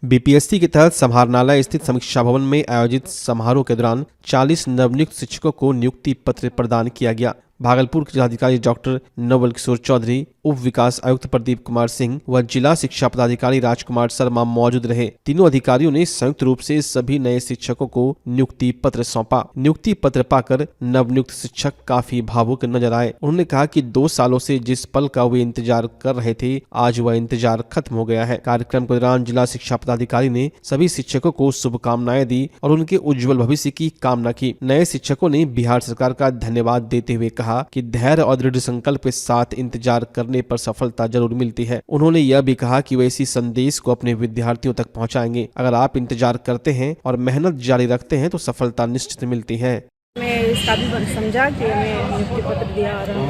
BPSC के तहत समाहरणालय स्थित समीक्षा भवन में आयोजित समारोह के दौरान 40 नवनियुक्त शिक्षकों को नियुक्ति पत्र प्रदान किया गया। भागलपुर के जिलाधिकारी डॉक्टर नवल किशोर चौधरी, उप विकास आयुक्त प्रदीप कुमार सिंह व जिला शिक्षा पदाधिकारी राजकुमार शर्मा मौजूद रहे। तीनों अधिकारियों ने संयुक्त रूप से सभी नए शिक्षकों को नियुक्ति पत्र सौंपा। नियुक्ति पत्र पाकर नवनियुक्त शिक्षक काफी भावुक नजर आए। उन्होंने कहा कि 2 सालों से जिस पल का वे इंतजार कर रहे थे, आज वह इंतजार खत्म हो गया है। कार्यक्रम के दौरान जिला शिक्षा पदाधिकारी ने सभी शिक्षकों को शुभकामनाएं दी और उनके उज्जवल भविष्य की कामना की। नए शिक्षकों ने बिहार सरकार का धन्यवाद देते हुए कहा कि धैर्य और दृढ़ संकल्प के साथ इंतजार करने पर सफलता जरूर मिलती है। उन्होंने यह भी कहा कि वे इसी संदेश को अपने विद्यार्थियों तक पहुंचाएंगे। अगर आप इंतजार करते हैं और मेहनत जारी रखते हैं तो सफलता निश्चित मिलती है। मैं इस काबिल समझा कि हमें नियुक्ति पत्र दिया और हम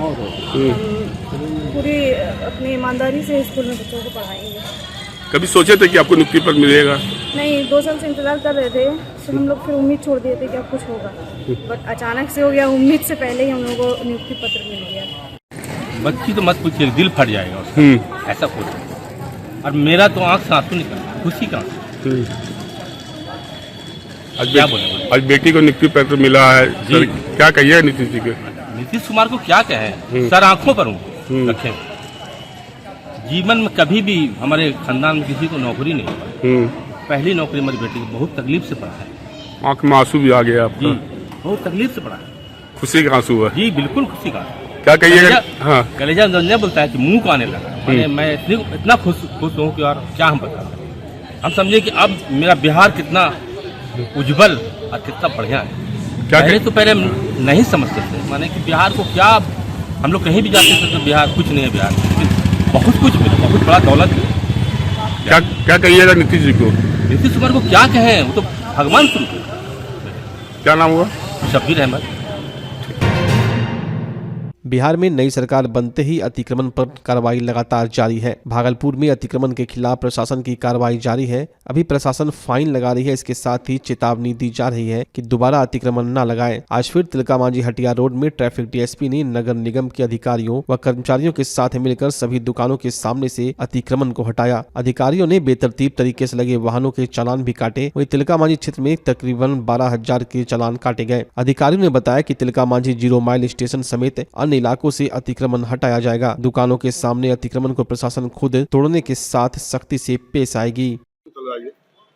पूरी अपनी ईमानदारी से स्कूल में बच्चों को पढ़ाएंगे। कभी सोचे थे कि आपको नियुक्ति पत्र मिलेगा? नहीं, 2 साल से इंतजार कर रहे थे, तो हम लोग फिर उम्मीद छोड़ दिए थे कि अब कुछ होगा, बट अचानक से हो गया। उम्मीद से पहले ही हम लोगों को नियुक्ति पत्र मिल गया। बच्ची तो मत पूछिए, दिल फट जाएगा उसका, ऐसा कुछ। और मेरा तो आँख से आंसू निकला, खुशी का। क्या बोले? आज बेटी को नियुक्ति पत्र मिला है सर, क्या कहिए नीतीश जी के? नीतीश कुमार को क्या कहें, सर आंखों पर रखे। जीवन में कभी भी हमारे खानदान में किसी को नौकरी नहीं हुई। पहली नौकरी मेरी बेटी को बहुत तकलीफ से पढ़ा है। आंख में आंसू भी आ गया आपका? बहुत तकलीफ से पढ़ा है। खुशी का आंसू है? जी बिल्कुल खुशी का। क्या कहिएगा? हाँ, कलेजा गंजा बोलता है कि मुंह को आने लगा। मैं इतना खुश हूँ कि यार क्या हम बता। हम समझे कि अब मेरा बिहार कितना उज्जवल और कितना बढ़िया है। पहले नहीं समझते थे, माने कि बिहार को क्या, हम लोग कहीं भी जाते थे तो बिहार कुछ नहीं है। बिहार बहुत कुछ मिला, बहुत बड़ा दौलत है। क्या कहिएगा नीतीश जी को? नीतीश कुमार को क्या कहें, वो तो भगवान स्वरूप। क्या नाम हुआ? शब्बीर अहमद। बिहार में नई सरकार बनते ही अतिक्रमण पर कार्रवाई लगातार जारी है। भागलपुर में अतिक्रमण के खिलाफ प्रशासन की कार्रवाई जारी है। अभी प्रशासन फाइन लगा रही है, इसके साथ ही चेतावनी दी जा रही है कि दोबारा अतिक्रमण न लगाएं। आज फिर तिलकामांझी हटिया रोड में ट्रैफिक डीएसपी ने नगर निगम के अधिकारियों व कर्मचारियों के साथ मिलकर सभी दुकानों के सामने से अतिक्रमण को हटाया। अधिकारियों ने बेतरतीब तरीके से लगे वाहनों के चालान भी काटे। वहीं तिलकामांझी क्षेत्र में तकरीबन 12,000 के चालान काटे गए। अधिकारियों ने बताया कि तिलकामांझी 0 माइल स्टेशन समेत अन्य इलाकों से अतिक्रमण हटाया जाएगा। दुकानों के सामने अतिक्रमण को प्रशासन खुद तोड़ने के साथ सख्ती से पेश आएगी।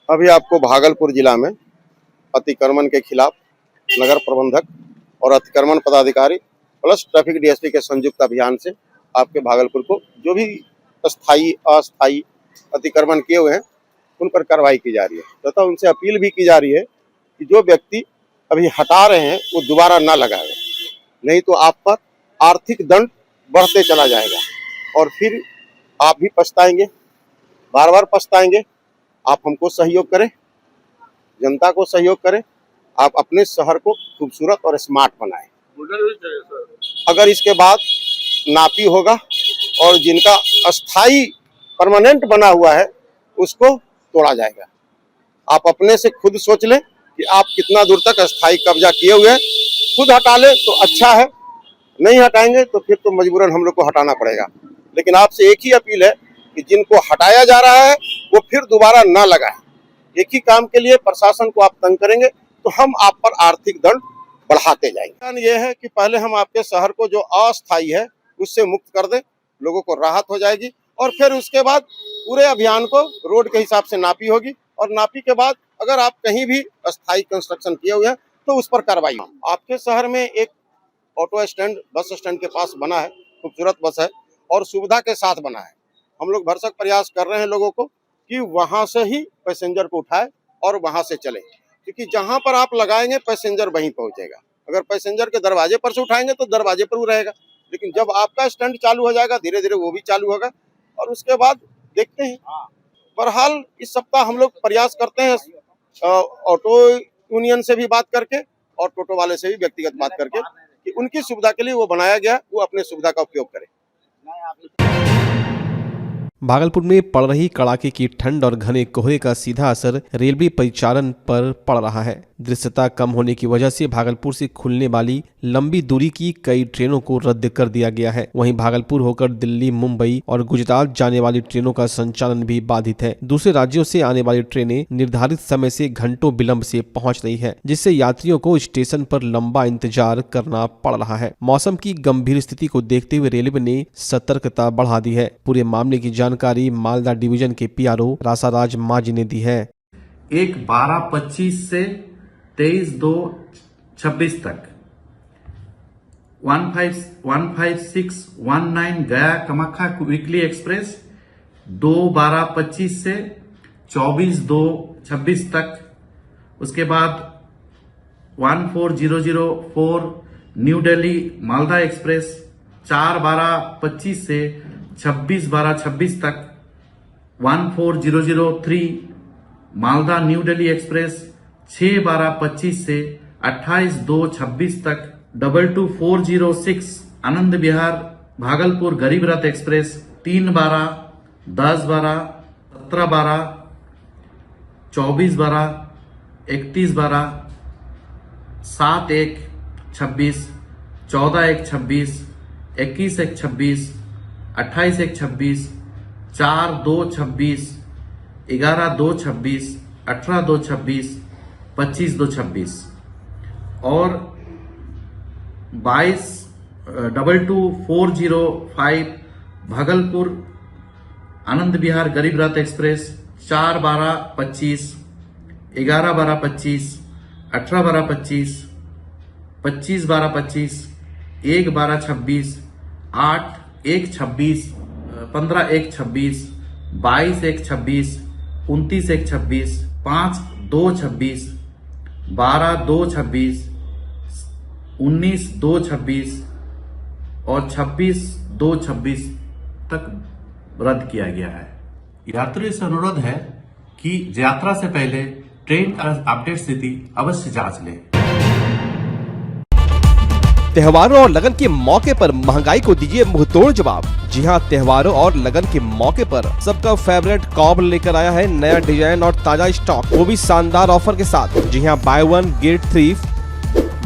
अभी आपको भागलपुर जिला में अतिक्रमण के खिलाफ नगर प्रबंधक और अतिक्रमण पदाधिकारी प्लस ट्रैफिक डीएसपी के संयुक्त अभियान से आपके भागलपुर को जो भी स्थायी अस्थायी अतिक्रमण किए हुए हैं उन पर कार्रवाई की जा रही है तथा उनसे अपील भी की जा रही है कि जो व्यक्ति अभी हटा रहे हैं वो दोबारा ना लगाए, नहीं तो आप पर आर्थिक दंड बढ़ते चला जाएगा और फिर आप भी पछताएंगे, बार बार पछताएंगे। आप हमको सहयोग करें, जनता को सहयोग करें, आप अपने शहर को खूबसूरत और स्मार्ट बनाएं। अगर इसके बाद नापी होगा और जिनका अस्थाई परमानेंट बना हुआ है उसको तोड़ा जाएगा। आप अपने से खुद सोच लें कि आप कितना दूर तक अस्थाई कब्जा किए हुए हैं, खुद हटा ले तो अच्छा है, नहीं हटाएंगे तो फिर तो मजबूरन हम लोग को हटाना पड़ेगा। लेकिन आपसे एक ही अपील है कि जिनको हटाया जा रहा है वो फिर दोबारा ना लगाएं। एक ही काम के लिए प्रशासन को आप तंग करेंगे तो हम आप पर आर्थिक दंड बढ़ाते जाएंगे। ये है कि पहले हम आपके शहर को जो अस्थायी है उससे मुक्त कर दें, लोगों को राहत हो जाएगी और फिर उसके बाद पूरे अभियान को रोड के हिसाब से नापी होगी और नापी के बाद अगर आप कहीं भी अस्थायी कंस्ट्रक्शन किए हुए हैं तो उस पर कार्रवाई। आपके शहर में एक ऑटो स्टैंड बस स्टैंड के पास बना है, खूबसूरत बस है और सुविधा के साथ बना है। हम लोग भरसक प्रयास कर रहे हैं लोगों को कि वहां से ही पैसेंजर को उठाए और वहां से चले, क्योंकि जहां पर आप लगाएंगे पैसेंजर वहीं पहुंचेगा। अगर पैसेंजर के दरवाजे पर से उठाएंगे तो दरवाजे पर वो रहेगा, लेकिन जब आपका स्टैंड चालू हो जाएगा धीरे धीरे वो भी चालू होगा और उसके बाद देखते हैं। बहरहाल इस सप्ताह हम लोग प्रयास करते हैं ऑटो यूनियन से भी बात करके और टोटो वाले से भी व्यक्तिगत बात करके कि उनकी सुविधा के लिए वो बनाया गया, वो अपने सुविधा का उपयोग करें। भागलपुर में पड़ रही कड़ाके की ठंड और घने कोहरे का सीधा असर रेलवे परिचालन पर पड़ रहा है। दृश्यता कम होने की वजह से भागलपुर से खुलने वाली लंबी दूरी की कई ट्रेनों को रद्द कर दिया गया है। वहीं भागलपुर होकर दिल्ली, मुंबई और गुजरात जाने वाली ट्रेनों का संचालन भी बाधित है। दूसरे राज्यों से आने वाली ट्रेनें निर्धारित समय से घंटों विलंब से पहुंच रही है, जिससे यात्रियों को स्टेशन पर लंबा इंतजार करना पड़ रहा है। मौसम की गंभीर स्थिति को देखते हुए रेलवे ने सतर्कता बढ़ा दी है। पूरे मामले की जानकारी मालदा डिवीजन के पीआरओ रासाराज मांझी ने दी है। 1/12/25 से 23/2/26 तक 15619 गया कामाख्या वीकली एक्सप्रेस 2/12/25 से 24/2/26 तक। उसके बाद 14004 न्यू दिल्ली मालदा एक्सप्रेस 4/12/25 से 26/12/26 तक। 14003 मालदा न्यू दिल्ली एक्सप्रेस 6/12/25 से 28/2/26 तक। 22406 आनंद विहार भागलपुर गरीब रथ एक्सप्रेस 3/12, 10/12, 17/12, 24/12, 31/12, 7/1/26, 14/1/26, 21/1/26, 28/1/26, 4/2/26, 11/2/26, 18/2/26, 25/2/26 और 22405 भागलपुर आनंद विहार गरीब रथ एक्सप्रेस 4/12/25, 11/12/25, 18/12/25, 25/12/25, 1/12/26, 8/1/26, 15/1/26, 22/1/26, 29/1/26, 5/2/26, 12/2/26, 19/2/26 और 26/2/26 तक रद्द किया गया है। यात्रियों से अनुरोध है कि यात्रा से पहले ट्रेन का अपडेट स्थिति अवश्य जांच लें। त्योहारों और लगन के मौके पर महंगाई को दीजिए मुंहतोड़ जवाब। जी हां, त्योहारों और लगन के मौके पर सबका फेवरेट कॉब लेकर आया है नया डिजाइन और ताजा स्टॉक, वो भी शानदार ऑफर के साथ। जी हां, बाय 1 गेट 3,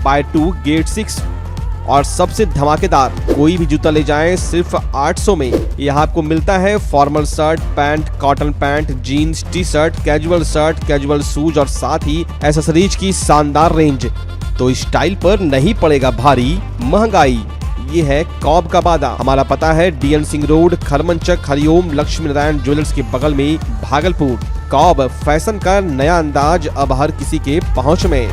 बाय 2 गेट 6 और सबसे धमाकेदार, कोई भी जूता ले जाएं सिर्फ 800 में। यहाँ आपको मिलता है formal shirt, pant, cotton pant, jeans, T shirt, casual shoes और साथ ही एसेसरीज की शानदार रेंज। तो स्टाइल पर नहीं पड़ेगा भारी महंगाई, ये है कॉब का वादा। हमारा पता है DN Singh road, Kharmanchak, Hariom Lakshmi Narayan jewellers के बगल में भागलपुर। कॉब फैशन का नया अंदाज अब हर किसी के पहुंच में।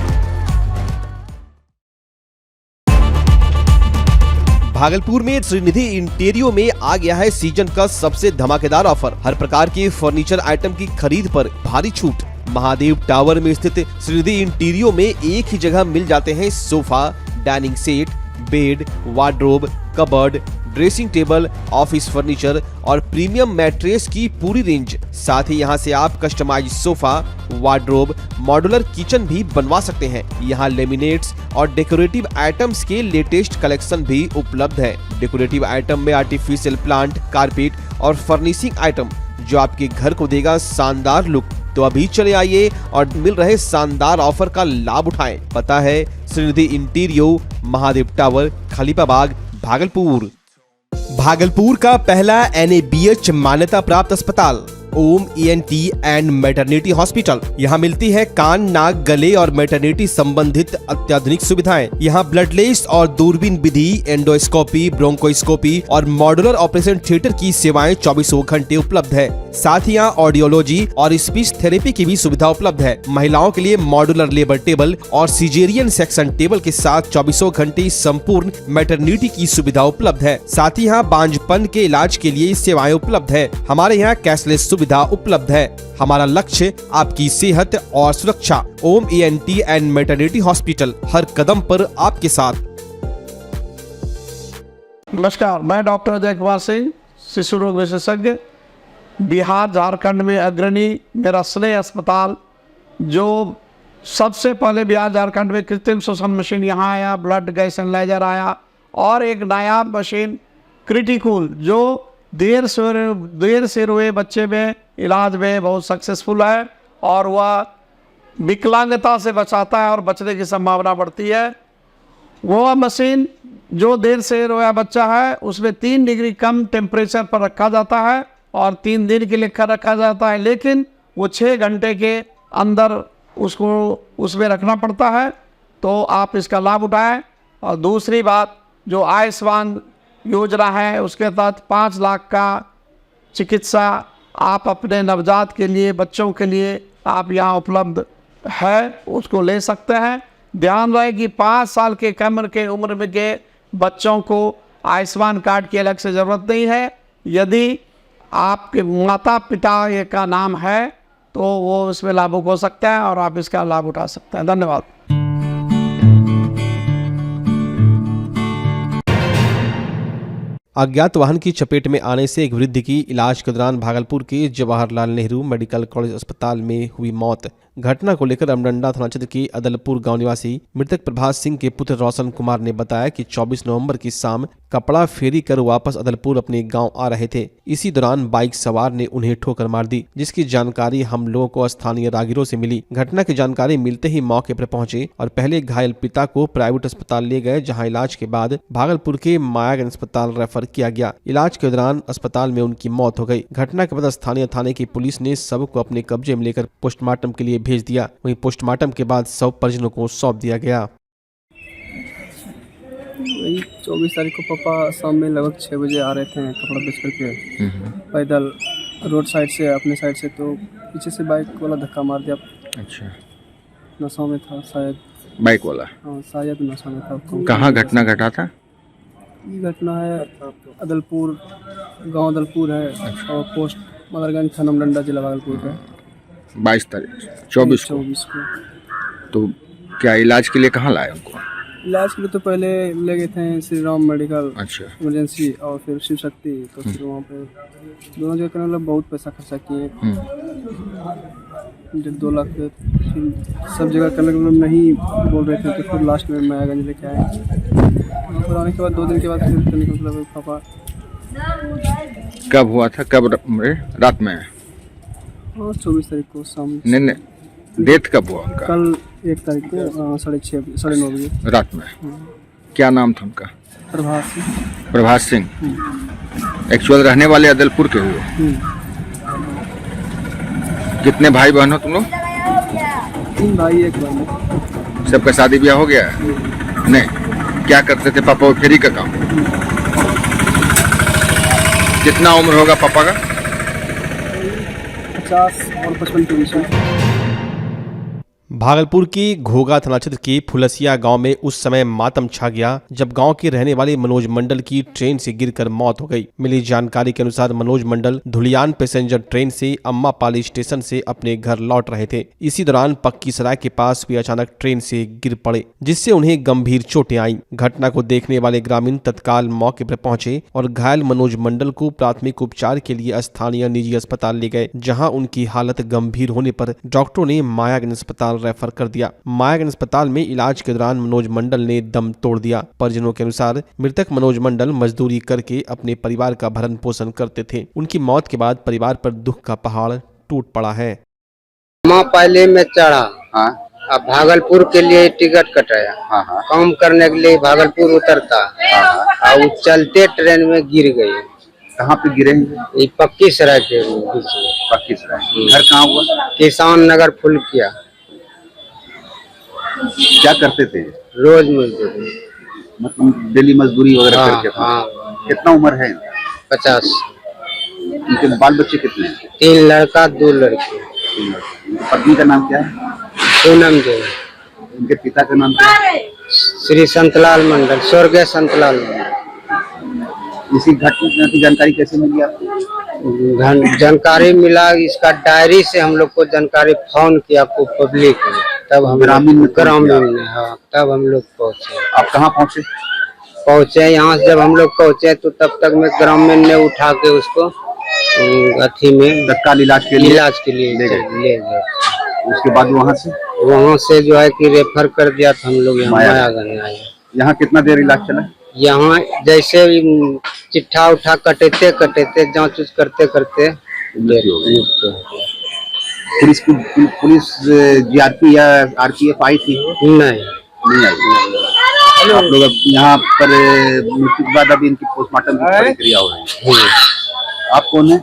भागलपुर में श्रीनिधि इंटीरियो में आ गया है सीजन का सबसे धमाकेदार ऑफर। हर प्रकार के फर्नीचर आइटम की खरीद पर भारी छूट। महादेव टावर में स्थित श्रीनिधि इंटीरियो में एक ही जगह मिल जाते हैं sofa, dining set, bed, wardrobe, cupboard, dressing table, office furniture और प्रीमियम मैट्रेस की पूरी रेंज। साथ ही यहां से आप customize sofa, wardrobe, modular kitchen भी बनवा सकते हैं। यहां लेमिनेट्स और डेकोरेटिव आइटम्स के लेटेस्ट कलेक्शन भी उपलब्ध है। डेकोरेटिव आइटम में आर्टिफिशियल प्लांट, कारपेट और फर्निशिंग आइटम जो आपके घर को देगा शानदार लुक। तो अभी चले आइए और मिल रहे शानदार ऑफर का लाभ उठाएं। पता है श्रीनिधि इंटीरियो, महादेव टावर, खलीफाबाग, भागलपुर। भागलपुर का पहला NABH मान्यता प्राप्त अस्पताल ओम ENT एंड मैटरनिटी हॉस्पिटल। यहाँ मिलती है कान, नाक, गले और मैटरनिटी संबंधित अत्याधुनिक सुविधाएं। यहाँ ब्लडलेस और दूरबीन विधि, एंडोस्कोपी, ब्रोंकोस्कोपी और मॉड्यूलर ऑपरेशन थिएटर की सेवाएं 24 घंटे उपलब्ध है। साथ ही यहाँ ऑडियोलॉजी और स्पीच थेरेपी की भी सुविधा उपलब्ध है। महिलाओं के लिए मॉड्यूलर लेबर टेबल और सिजेरियन सेक्शन टेबल के साथ 24 घंटे संपूर्ण मैटरनिटी की सुविधा उपलब्ध है। साथ ही यहाँ बांझपन के इलाज के लिए सेवाएं उपलब्ध है। हमारे यहाँ कैशलेस सुविधा उपलब्ध है। हमारा लक्ष्य आपकी सेहत और सुरक्षा। ओम ENT एंड मैटरनिटी हॉस्पिटल, हर कदम पर आपके साथ। नमस्कार, मैं डॉक्टर अजय कुमार सिंह, शिशु रोग विशेषज्ञ, बिहार झारखंड में अग्रणी मेरा स्नेह अस्पताल, जो सबसे पहले बिहार झारखंड में कृत्रिम श्वसन मशीन यहाँ आया, ब्लड गैस एनालाइजर आया और एक नायाब मशीन क्रिटिकूल जो देर से हुए बच्चे में इलाज में बहुत सक्सेसफुल है और वह विकलांगता से बचाता है और बचने की संभावना बढ़ती है। वो मशीन जो देर से रोया बच्चा है उसमें 3 डिग्री कम टेम्परेचर पर रखा जाता है और 3 दिन के लिए रखा जाता है, लेकिन वो 6 घंटे के अंदर उसको उसमें रखना पड़ता है। तो आप इसका लाभ उठाएं। और दूसरी बात, जो आयुष्मान योजना है उसके तहत 5 लाख का चिकित्सा आप अपने नवजात के लिए, बच्चों के लिए आप यहाँ उपलब्ध है, उसको ले सकते हैं। ध्यान रहे कि 5 साल के कम के उम्र में के बच्चों को आयुष्मान कार्ड की अलग से ज़रूरत नहीं है। यदि आपके माता पिता ये का नाम है तो वो इसमें लाभुक हो सकता है और आप इसका लाभ उठा सकते हैं। धन्यवाद। अज्ञात वाहन की चपेट में आने से एक वृद्ध की इलाज के दौरान भागलपुर के जवाहरलाल नेहरू मेडिकल कॉलेज अस्पताल में हुई मौत। घटना को लेकर अमडंडा थाना क्षेत्र के अदलपुर गांव निवासी मृतक प्रभास सिंह के पुत्र रोशन कुमार ने बताया कि 24 नवंबर की शाम कपड़ा फेरी कर वापस अदलपुर अपने गांव आ रहे थे। इसी दौरान बाइक सवार ने उन्हें ठोकर मार दी, जिसकी जानकारी हम लोगों को स्थानीय राहगीरों से मिली। घटना की जानकारी मिलते ही मौके पर पहुंचे और पहले घायल पिता को प्राइवेट अस्पताल ले गए, जहां इलाज के बाद भागलपुर के मायागंज अस्पताल रेफर किया गया। इलाज के दौरान अस्पताल में उनकी मौत हो गई। घटना के बाद स्थानीय थाने की पुलिस ने शव को अपने कब्जे में लेकर पोस्टमार्टम के लिए भेज दिया। वहीं पोस्टमार्टम के बाद शव परिजनों को सौंप दिया गया। वही 24 तारीख को पापा शाम में लगभग 6 बजे आ रहे थे कपड़ा बेच करके पैदल रोड साइड से, अपने साइड से, तो पीछे से बाइक वाला धक्का मार दिया। अच्छा, नशा में था शायद बाइक वाला? हाँ, शायद नशा में था। कहाँ घटना घटा था? ये घटना है अदलपुर, गांव अदलपुर है। अच्छा। और पोस्ट मदरगंज थाना अमडंडा जिला भागलपुर का। 22 तारीख 24 को। तो क्या इलाज के लिए कहाँ लाए उनको? इलाज के लिए तो पहले ले गए थे श्री राम मेडिकल, अच्छा, इमरजेंसी, और फिर शिव शक्ति। तो फिर वहाँ पे दोनों जगह करने मतलब बहुत पैसा खर्चा किए, 2 लाख। फिर सब जगह करने के मतलब नहीं बोल रहे थे, तो फिर लास्ट में मायागंज लेके आए। वहाँ पर आने के बाद 2 दिन के बाद फिर मतलब पापा। कब हुआ था? कब रात में? हाँ, 24 तारीख को शाम। नहीं, डेथ कब हुआ उनका? कल 1 तारीख को 6:30 साढ़े 9 बजे रात में। क्या नाम था उनका? प्रभास सिंह। एक्चुअल रहने वाले अदलपुर के हुए। कितने भाई बहन हो तुम लोग? 3 भाई 1 बहन। सबका शादी ब्याह हो गया है? नहीं। क्या करते थे पापा? वो फेरी का काम। कितना उम्र होगा पापा का? 50 और 55 के बीच में। भागलपुर की घोगा थाना क्षेत्र के फुलसिया गांव में उस समय मातम छा गया जब गांव के रहने वाले मनोज मंडल की ट्रेन से गिरकर मौत हो गई। मिली जानकारी के अनुसार मनोज मंडल धुलियान पैसेंजर ट्रेन से अम्मापाली स्टेशन से अपने घर लौट रहे थे। इसी दौरान पक्की सराय के पास वे अचानक ट्रेन से गिर पड़े, जिससे उन्हें गंभीर चोटें आईं। घटना को देखने वाले ग्रामीण तत्काल मौके पर पहुंचे और घायल मनोज मंडल को प्राथमिक उपचार के लिए स्थानीय निजी अस्पताल ले गए, जहाँ उनकी हालत गंभीर होने पर डॉक्टरों ने मायागंज अस्पताल रेफर कर दिया। मायागंज अस्पताल में इलाज के दौरान मनोज मंडल ने दम तोड़ दिया। परिजनों के अनुसार मृतक मनोज मंडल मजदूरी करके अपने परिवार का भरण पोषण करते थे। उनकी मौत के बाद परिवार पर दुख का पहाड़ टूट पड़ा है। पहले में चढ़ा, अब भागलपुर के लिए टिकट कटाया, काम करने के लिए भागलपुर उतरता, और चलते ट्रेन में गिर गई। कहाँ पे गिरे? ये पक्की सराय के बीच में। पक्की सराय। घर कहाँ हुआ? किसान नगर फुलकिया। क्या करते थे? रोज मजदूरी, मतलब डेली मजदूरी वगैरह करके? कितना उम्र है? 50। उनके बाल बच्चे कितने हैं? 3 लड़का 2 लड़की। पत्नी का नाम क्या है? पूनम जी। उनके पिता का नाम क्या है? श्री संतलाल मंडल, स्वर्गीय संतलाल मंडल। इसी घटना की जानकारी कैसे मिली आपको? जानकारी मिला, इसका डायरी से हम लोग को जानकारी फोन किया आपको पब्लिक में, तब हम ग्रामीण में। हाँ, तब हम लोग पहुँचे। आप कहाँ पहुँचे? यहाँ से जब हम लोग पहुँचे तो तब तक में ग्रामीण ने उठा के उसको अथी में तत्काल इलाज के लिए ले गए। उसके बाद वहाँ से जो है कि रेफर कर दिया था हम लोग मायागंज आए। यहाँ कितना देर इलाज चला? यहाँ जैसे चिट्ठा उठा कटेते कटेते जांच उच करते करते नियुक्त हो गया। पुलिस जीआरपी या आरपीएफ आई थी? नहीं आई। आप लोग अब यहाँ पर मृत्यु के बाद अभी इनकी पोस्टमार्टम की प्रक्रिया हो रही है। आप कौन है?